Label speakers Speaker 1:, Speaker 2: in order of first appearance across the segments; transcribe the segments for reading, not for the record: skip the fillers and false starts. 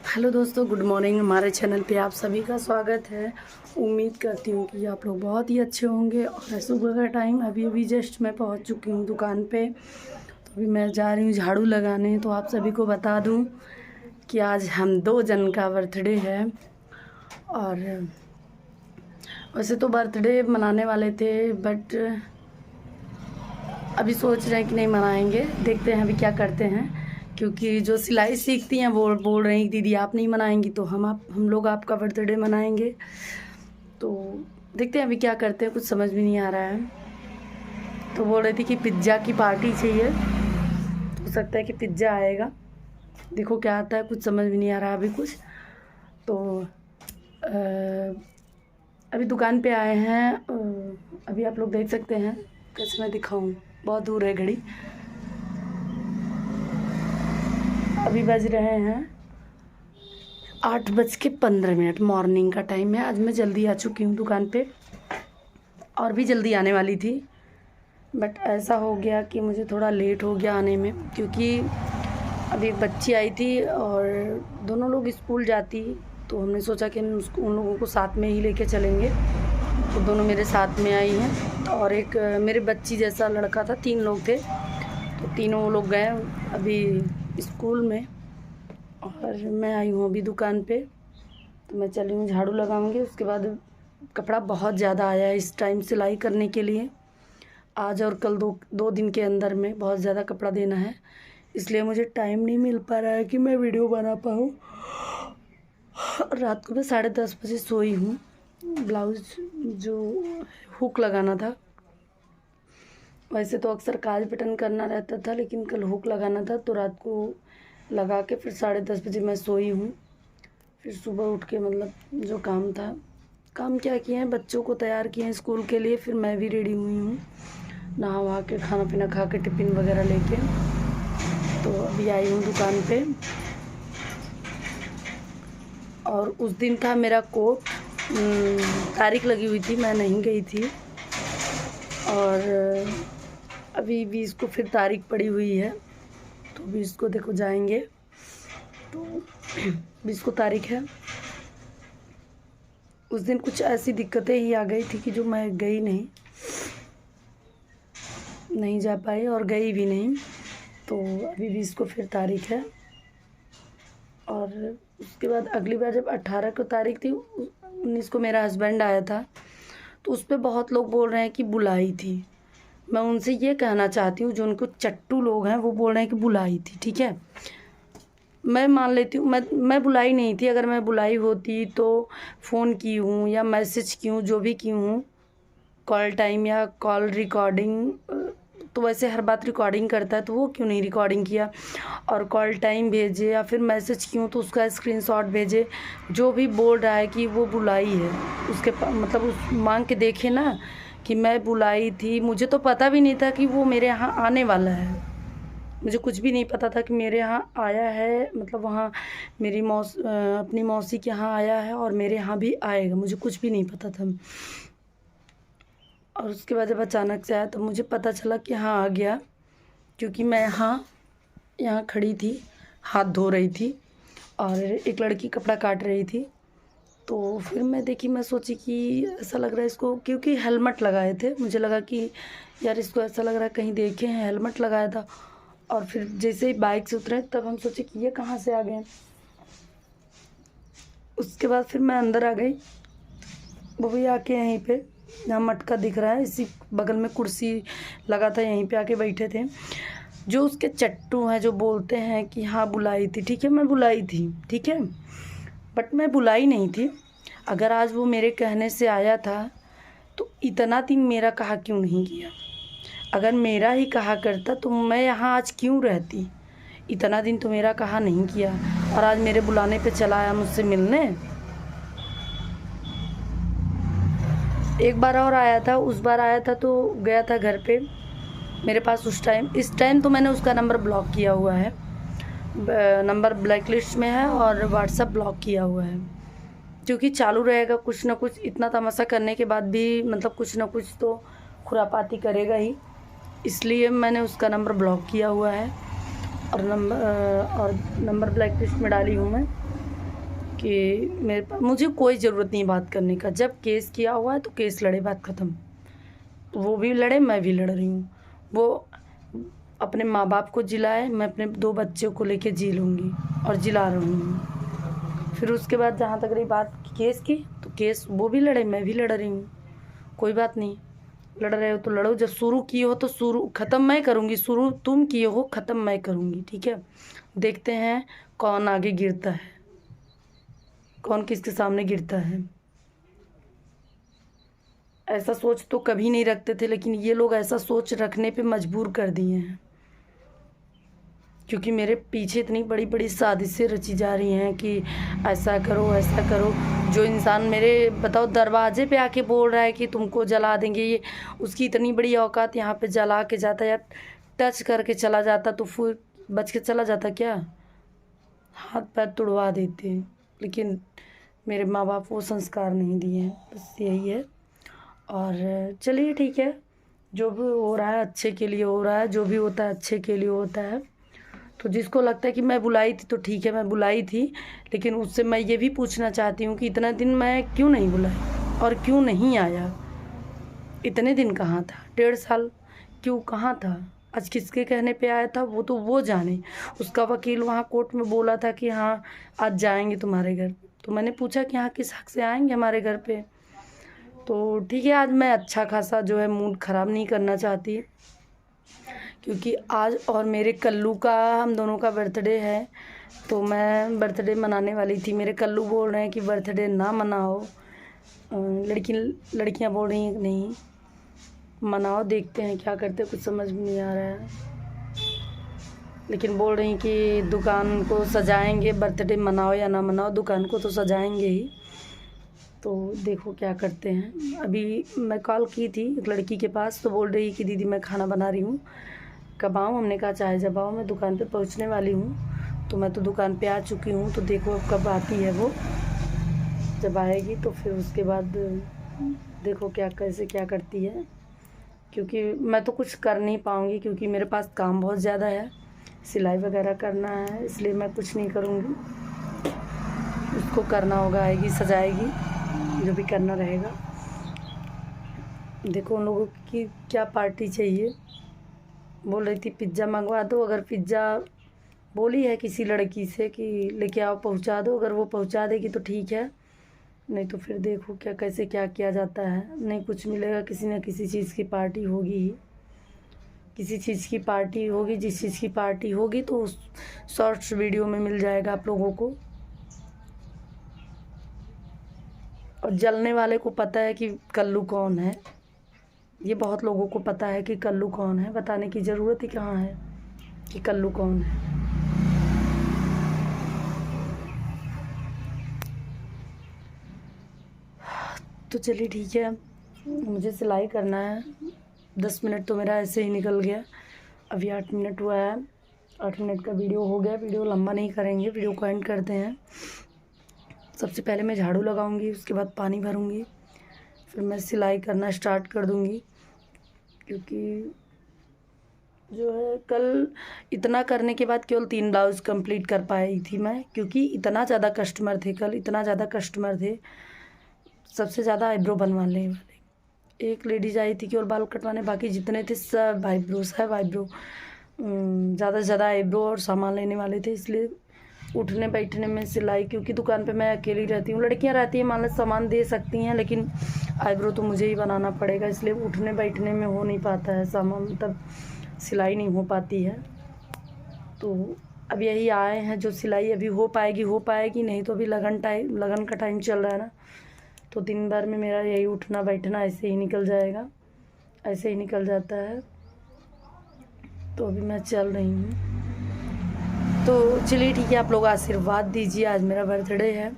Speaker 1: Hello दोस्तों, good morning. हमारे channel पे आप सभी का स्वागत है। उम्मीद करती हूँ कि आप लोग बहुत ही अच्छे होंगे। और सुबह का टाइम अभी जस्ट मैं पहुँच चुकी हूँ दुकान पे। तो अभी मैं जा रही हूँ झाड़ू लगाने। तो आप सभी को बता दूँ कि आज हम 2 जन का बर्थडे है। और वैसे तो बर्थडे मनाने वाले थे, बट अभी सोच रहे हैं कि नहीं मनाएंगे। देखते हैं अभी क्या करते हैं, क्योंकि जो सिलाई सीखती हैं वो बोल रही हैं दीदी आप नहीं मनाएंगी तो हम लोग आपका बर्थडे मनाएंगे। तो देखते हैं अभी क्या करते हैं, कुछ समझ भी नहीं आ रहा है। तो बोल रही थी कि पिज़्ज़ा की पार्टी चाहिए, तो हो सकता है कि पिज़्ज़ा आएगा। देखो क्या आता है, कुछ समझ भी नहीं आ रहा अभी कुछ। तो अभी दुकान पे आए हैं। अभी आप लोग देख सकते हैं, कैसे मैं दिखाऊं, बहुत दूर है घड़ी। अभी बज रहे हैं 8:15। मॉर्निंग का टाइम है। आज मैं जल्दी आ चुकी हूँ दुकान पे, और भी जल्दी आने वाली थी, बट ऐसा हो गया कि मुझे थोड़ा लेट हो गया आने में, क्योंकि अभी एक बच्ची आई थी और दोनों लोग स्कूल जाती, तो हमने सोचा कि हम उन लोगों को साथ में ही लेके चलेंगे। तो दोनों मेरे साथ में आई हैं। और एक मेरे बच्ची जैसा लड़का था, 3 लोग थे। तो तीनों लोग गए अभी स्कूल में, और मैं आई हूँ अभी दुकान पे। तो मैं चली हूँ झाड़ू लगाऊंगी। उसके बाद कपड़ा बहुत ज़्यादा आया है इस टाइम सिलाई करने के लिए। आज और कल दो दिन के अंदर में बहुत ज़्यादा कपड़ा देना है, इसलिए मुझे टाइम नहीं मिल पा रहा है कि मैं वीडियो बना पाऊँ। रात को मैं 10:30 बजे सोई हूँ। ब्लाउज़ जो हुक लगाना था, वैसे तो अक्सर काज बटन करना रहता था, लेकिन कल हुक लगाना था, तो रात को लगा के फिर 10:30 बजे मैं सोई हूँ। फिर सुबह उठ के मतलब जो काम था, काम क्या किए हैं, बच्चों को तैयार किए हैं स्कूल के लिए। फिर मैं भी रेडी हुई हूँ, नहा वहा के खाना पीना खा के टिफ़िन वगैरह लेके। तो अभी आई हूँ दुकान पे। और उस दिन था मेरा कोट, तारीख लगी हुई थी, मैं नहीं गई थी। और अभी 20 को फिर तारीख पड़ी हुई है, तो 20 को देखो जाएंगे। तो 20 को तारीख है। उस दिन कुछ ऐसी दिक्कतें ही आ गई थी कि जो मैं गई नहीं जा पाई और गई भी नहीं। तो अभी 20 को फिर तारीख है। और उसके बाद अगली बार जब 18 को तारीख थी, 19 को मेरा हस्बैंड आया था, तो उस पर बहुत लोग बोल रहे हैं कि बुलाई थी। मैं उनसे ये कहना चाहती हूँ, जो उनको चट्टू लोग हैं वो बोल रहे हैं कि बुलाई थी, ठीक है, मैं मान लेती हूँ, मैं बुलाई नहीं थी। अगर मैं बुलाई होती तो फ़ोन की हूँ या मैसेज की हूँ, जो भी की हूँ, कॉल टाइम या कॉल रिकॉर्डिंग, तो वैसे हर बात रिकॉर्डिंग करता है, तो वो क्यों नहीं रिकॉर्डिंग किया। और कॉल टाइम भेजे या फिर मैसेज क्यों, तो उसका स्क्रीनशॉट भेजे। जो भी बोल रहा है कि वो बुलाई है, उसके मतलब उस मांग के देखे ना कि मैं बुलाई थी। मुझे तो पता भी नहीं था कि वो मेरे यहाँ आने वाला है। मुझे कुछ भी नहीं पता था कि मेरे यहाँ आया है, मतलब वहाँ मेरी अपनी मौसी के यहाँ आया है और मेरे यहाँ भी आएगा, मुझे कुछ भी नहीं पता था। और उसके बाद जब अचानक से आया तो मुझे पता चला कि हाँ आ गया, क्योंकि मैं यहाँ खड़ी थी, हाथ धो रही थी, और एक लड़की कपड़ा काट रही थी। तो फिर मैं देखी, मैं सोची कि ऐसा लग रहा है इसको, क्योंकि हेलमेट लगाए थे, मुझे लगा कि यार इसको ऐसा लग रहा है कहीं देखे हैं, हेलमेट लगाया था। और फिर जैसे ही बाइक से उतरे तब हम सोचे कि ये कहाँ से आ गए। उसके बाद फिर मैं अंदर आ गई। वो भी आके यहीं पे, यहाँ मटका दिख रहा है, इसी बगल में कुर्सी लगा था, यहीं पे आके बैठे थे। जो उसके चट्टू हैं, जो बोलते हैं कि हाँ बुलाई थी, ठीक है मैं बुलाई थी, ठीक है, बट मैं बुलाई नहीं थी। अगर आज वो मेरे कहने से आया था तो इतना दिन मेरा कहा क्यों नहीं किया। अगर मेरा ही कहा करता तो मैं यहाँ आज क्यों रहती। इतना दिन तो मेरा कहा नहीं किया, और आज मेरे बुलाने पे चला आया मुझसे मिलने। एक बार और आया था, उस बार आया था तो गया था घर पे मेरे पास उस टाइम। इस टाइम तो मैंने उसका नंबर ब्लॉक किया हुआ है, नंबर ब्लैक लिस्ट में है, और व्हाट्सअप ब्लॉक किया हुआ है, क्योंकि चालू रहेगा कुछ ना कुछ। इतना तमाशा करने के बाद भी मतलब कुछ ना कुछ तो खुरापाती करेगा ही, इसलिए मैंने उसका नंबर ब्लॉक किया हुआ है। और नंबर ब्लैक लिस्ट में डाली हूँ मैं। कि मेरे पास मुझे कोई ज़रूरत नहीं बात करने का। जब केस किया हुआ है तो केस लड़े, बात ख़त्म। वो भी लड़े, मैं भी लड़ रही हूँ। वो अपने माँ बाप को जिलाए, मैं अपने 2 बच्चों को लेके जी लूँगी और जिला रही हूँ। फिर उसके बाद जहाँ तक रही बात केस की, तो केस वो भी लड़े, मैं भी लड़ रही हूँ। कोई बात नहीं, लड़ रहे हो तो लड़ो। जब शुरू किए हो तो शुरू ख़त्म मैं करूँगी, शुरू तुम किए हो, ख़त्म मैं करूँगी, ठीक है। देखते हैं कौन आगे गिरता है, कौन किसके सामने गिरता है। ऐसा सोच तो कभी नहीं रखते थे, लेकिन ये लोग ऐसा सोच रखने पे मजबूर कर दिए हैं, क्योंकि मेरे पीछे इतनी बड़ी बड़ी साजिशें रची जा रही हैं कि ऐसा करो ऐसा करो। जो इंसान मेरे बताओ दरवाजे पे आके बोल रहा है कि तुमको जला देंगे, ये उसकी इतनी बड़ी औकात, यहाँ पे जला के जाता या टच करके चला जाता तो फिर बच के चला जाता क्या? हाथ पैर तुड़वा देते। लेकिन मेरे माँ बाप वो संस्कार नहीं दिए हैं, बस यही है। और चलिए ठीक है, जो भी हो रहा है अच्छे के लिए हो रहा है, जो भी होता है अच्छे के लिए होता है। तो जिसको लगता है कि मैं बुलाई थी तो ठीक है, मैं बुलाई थी, लेकिन उससे मैं ये भी पूछना चाहती हूँ कि इतना दिन मैं क्यों नहीं बुलाई और क्यों नहीं आया? इतने दिन कहाँ था? 1.5 साल क्यों कहाँ था? आज किसके कहने पे आया था वो तो वो जाने। उसका वकील वहाँ कोर्ट में बोला था कि हाँ आज जाएंगे तुम्हारे घर। तो मैंने पूछा कि हाँ किस हक से आएंगे हमारे घर पे? तो ठीक है, आज मैं अच्छा खासा जो है मूड ख़राब नहीं करना चाहती, क्योंकि आज और मेरे कल्लू का, हम दोनों का बर्थडे है। तो मैं बर्थडे मनाने वाली थी, मेरे कल्लू बोल रहे हैं कि बर्थडे ना मनाओ। लड़कियां बोल रही हैं नहीं मनाओ, देखते हैं क्या करते, कुछ समझ में नहीं आ रहा है। लेकिन बोल रही हैं कि दुकान को सजाएंगे, बर्थडे मनाओ या ना मनाओ दुकान को तो सजाएंगे ही। तो देखो क्या करते हैं। अभी मैं कॉल की थी एक लड़की के पास, तो बोल रही कि दीदी मैं खाना बना रही हूँ, कब आऊँ? हमने कहा चाहे जब आओ, मैं दुकान पे पहुँचने वाली हूँ। तो मैं तो दुकान पे आ चुकी हूँ, तो देखो अब कब आती है वो। जब आएगी तो फिर उसके बाद देखो क्या कैसे क्या करती है, क्योंकि मैं तो कुछ कर नहीं पाऊँगी, क्योंकि मेरे पास काम बहुत ज़्यादा है, सिलाई वगैरह करना है, इसलिए मैं कुछ नहीं करूँगी। उसको करना होगा, आएगी सजाएगी, जो भी करना रहेगा। देखो उन लोगों की क्या पार्टी चाहिए। बोल रही थी पिज़्ज़ा मंगवा दो, अगर पिज़्ज़ा बोली है किसी लड़की से कि लेके आओ पहुंचा दो, अगर वो पहुंचा देगी तो ठीक है, नहीं तो फिर देखो क्या कैसे क्या किया जाता है। नहीं कुछ मिलेगा, किसी न किसी चीज़ की पार्टी होगी ही, किसी चीज़ की पार्टी होगी। जिस चीज़ की पार्टी होगी तो उस शॉर्ट्स वीडियो में मिल जाएगा आप लोगों को। और जलने वाले को पता है कि कल्लू कौन है, ये बहुत लोगों को पता है कि कल्लू कौन है, बताने की ज़रूरत ही कहाँ है कि कल्लू कौन है। तो चलिए ठीक है, मुझे सिलाई करना है। 10 मिनट तो मेरा ऐसे ही निकल गया, अभी 8 मिनट हुआ है, 8 मिनट का वीडियो हो गया। वीडियो लंबा नहीं करेंगे, वीडियो को एंड करते हैं। सबसे पहले मैं झाड़ू लगाऊंगी, उसके बाद पानी भरूंगी, फिर मैं सिलाई करना स्टार्ट कर दूंगी। क्योंकि जो है कल इतना करने के बाद केवल 3 ब्लाउज़ कंप्लीट कर पाई थी मैं, क्योंकि इतना ज़्यादा कस्टमर थे कल, इतना ज़्यादा कस्टमर थे। सबसे ज़्यादा आईब्रो बनवाने वाले एक लेडीज आई थी केवल बाल कटवाने, बाकी जितने थे सब आईब्रो ज़्यादा से ज़्यादा आईब्रो और सामान लेने वाले थे। इसलिए उठने बैठने में सिलाई, क्योंकि दुकान पे मैं अकेली रहती हूँ, लड़कियाँ रहती हैं मान लो सामान दे सकती हैं, लेकिन आईब्रो तो मुझे ही बनाना पड़ेगा, इसलिए उठने बैठने में हो नहीं पाता है सामान, मतलब सिलाई नहीं हो पाती है। तो अब यही आए हैं जो सिलाई अभी हो पाएगी, नहीं तो अभी लगन का टाइम चल रहा है ना, तो दिन भर में मेरा यही उठना बैठना ऐसे ही निकल जाएगा, ऐसे ही निकल जाता है। तो अभी मैं चल रही हूँ। तो चलिए ठीक है, आप लोग आशीर्वाद दीजिए, आज मेरा बर्थडे है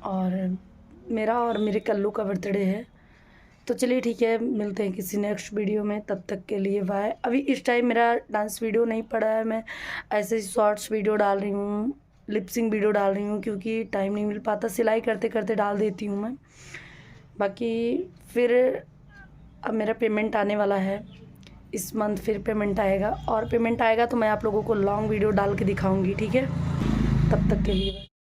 Speaker 1: और मेरा और मेरे कल्लू का बर्थडे है। तो चलिए ठीक है, मिलते हैं किसी नेक्स्ट वीडियो में, तब तक के लिए बाय। अभी इस टाइम मेरा डांस वीडियो नहीं पड़ा है, मैं ऐसे ही शॉर्ट्स वीडियो डाल रही हूँ, लिपसिंग वीडियो डाल रही हूँ, क्योंकि टाइम नहीं मिल पाता, सिलाई करते करते डाल देती हूँ मैं। बाकी फिर अब मेरा पेमेंट आने वाला है इस मंथ, फिर पेमेंट आएगा, और पेमेंट आएगा तो मैं आप लोगों को लॉन्ग वीडियो डाल के दिखाऊंगी, ठीक है। तब तक के लिए